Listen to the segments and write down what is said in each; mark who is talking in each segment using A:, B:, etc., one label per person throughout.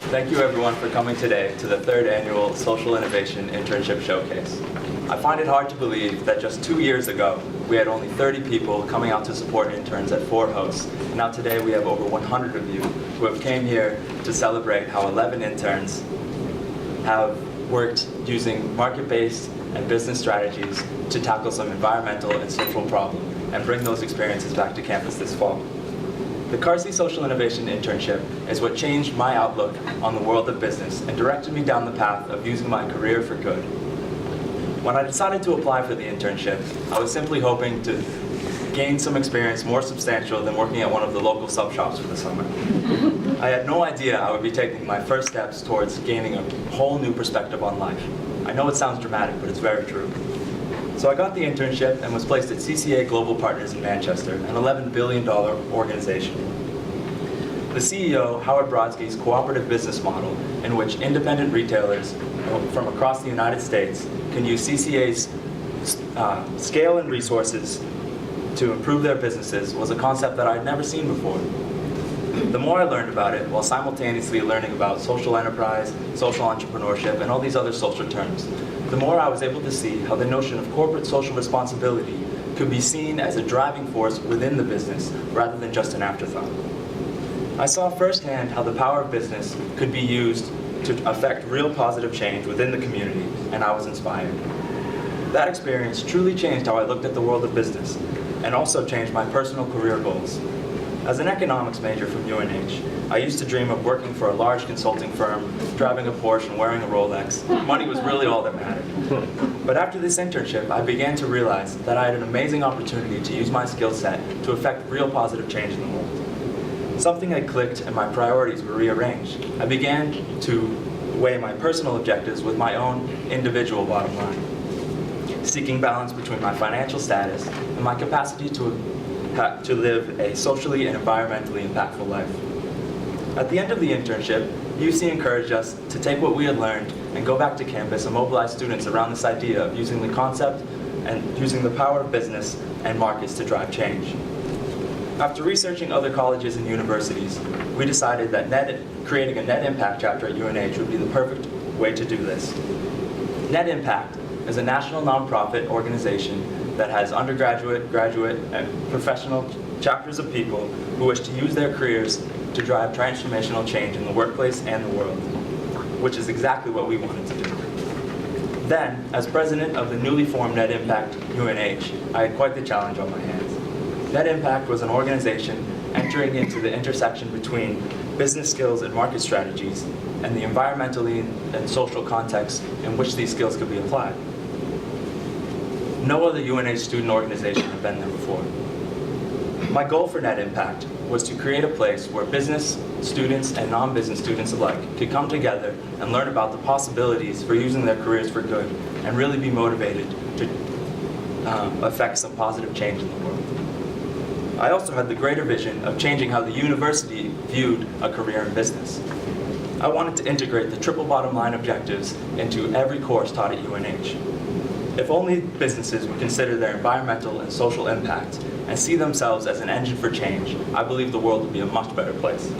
A: Thank you everyone for coming today to the third annual Social Innovation Internship Showcase. I find it hard to believe that just 2 years ago, we had only 30 people coming out to support interns at 4 hosts. Now today we have over 100 of you who have came here to celebrate how 11 interns have worked using market-based and business strategies to tackle some environmental and social problems and bring those experiences back to campus this fall. The Carsey Social Innovation Internship is what changed my outlook on the world of business and directed me down the path of using my career for good. When I decided to apply for the internship, I was simply hoping to gain some experience more substantial than working at one of the local sub shops for the summer. I had no idea I would be taking my first steps towards gaining a whole new perspective on life. I know it sounds dramatic, but it's very true. So I got the internship and was placed at CCA Global Partners in Manchester, an $11 billion organization. The CEO, Howard Brodsky's cooperative business model, in which independent retailers from across the United States can use CCA's scale and resources to improve their businesses, was a concept that I had never seen before. The more I learned about it, while simultaneously learning about social enterprise, social entrepreneurship, and all these other social terms, the more I was able to see how the notion of corporate social responsibility could be seen as a driving force within the business rather than just an afterthought. I saw firsthand how the power of business could be used to affect real positive change within the community, and I was inspired. That experience truly changed how I looked at the world of business, and also changed my personal career goals. As an economics major from UNH, I used to dream of working for a large consulting firm, driving a Porsche and wearing a Rolex. Money was really all that mattered. But after this internship, I began to realize that I had an amazing opportunity to use my skill set to affect real positive change in the world. Something had clicked and my priorities were rearranged. I began to weigh my personal objectives with my own individual bottom line, seeking balance between my financial status and my capacity to live a socially and environmentally impactful life. At the end of the internship, UC encouraged us to take what we had learned and go back to campus and mobilize students around this idea of using the concept and using the power of business and markets to drive change. After researching other colleges and universities, we decided that creating a Net Impact chapter at UNH would be the perfect way to do this. Net Impact is a national nonprofit organization that has undergraduate, graduate, and professional chapters of people who wish to use their careers to drive transformational change in the workplace and the world, which is exactly what we wanted to do. Then, as president of the newly formed Net Impact UNH, I had quite the challenge on my hands. Net Impact was an organization entering into the intersection between business skills and market strategies and the environmentally and social context in which these skills could be applied. No other UNH student organization had been there before. My goal for Net Impact was to create a place where business students and non-business students alike could come together and learn about the possibilities for using their careers for good and really be motivated to affect some positive change in the world. I also had the greater vision of changing how the university viewed a career in business. I wanted to integrate the triple bottom line objectives into every course taught at UNH. If only businesses would consider their environmental and social impact and see themselves as an engine for change, I believe the world would be a much better place.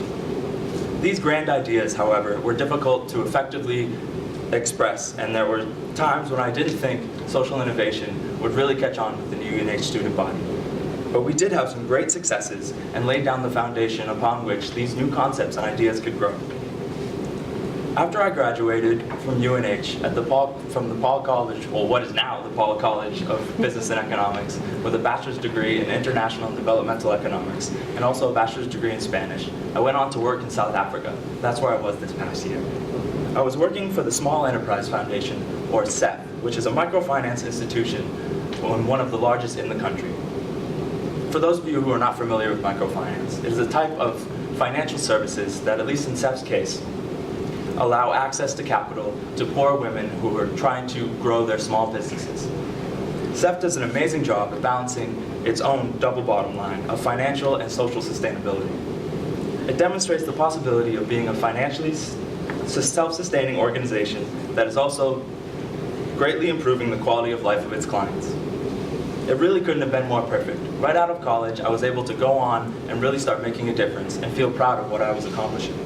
A: These grand ideas, however, were difficult to effectively express, and there were times when I didn't think social innovation would really catch on with the new UNH student body. But we did have some great successes and laid down the foundation upon which these new concepts and ideas could grow. After I graduated from UNH from the Paul College, well, what is now the Paul College of Business and Economics, with a bachelor's degree in International and Developmental Economics, and also a bachelor's degree in Spanish, I went on to work in South Africa. That's where I was this past year. I was working for the Small Enterprise Foundation, or SEF, which is a microfinance institution and one of the largest in the country. For those of you who are not familiar with microfinance, it is a type of financial services that, at least in SEF's case, allow access to capital to poor women who are trying to grow their small businesses. SEF does an amazing job of balancing its own double bottom line of financial and social sustainability. It demonstrates the possibility of being a financially self-sustaining organization that is also greatly improving the quality of life of its clients. It really couldn't have been more perfect. Right out of college, I was able to go on and really start making a difference and feel proud of what I was accomplishing.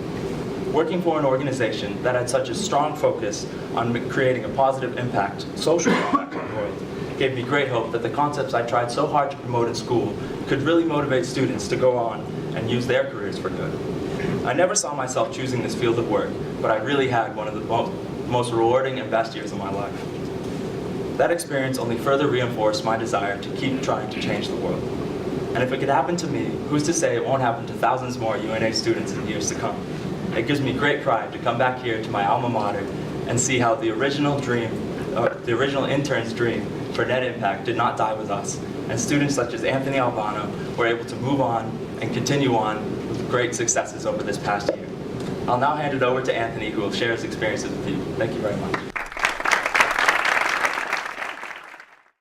A: Working for an organization that had such a strong focus on creating a positive impact, social impact on the world, gave me great hope that the concepts I tried so hard to promote in school could really motivate students to go on and use their careers for good. I never saw myself choosing this field of work, but I really had one of the most rewarding and best years of my life. That experience only further reinforced my desire to keep trying to change the world. And if it could happen to me, who's to say it won't happen to thousands more UNA students in years to come? It gives me great pride to come back here to my alma mater and see how the original intern's dream for net impact did not die with us, and students such as Anthony Albano were able to move on and continue on with great successes over this past year. I'll now hand it over to Anthony, who will share his experiences with you. Thank you very much.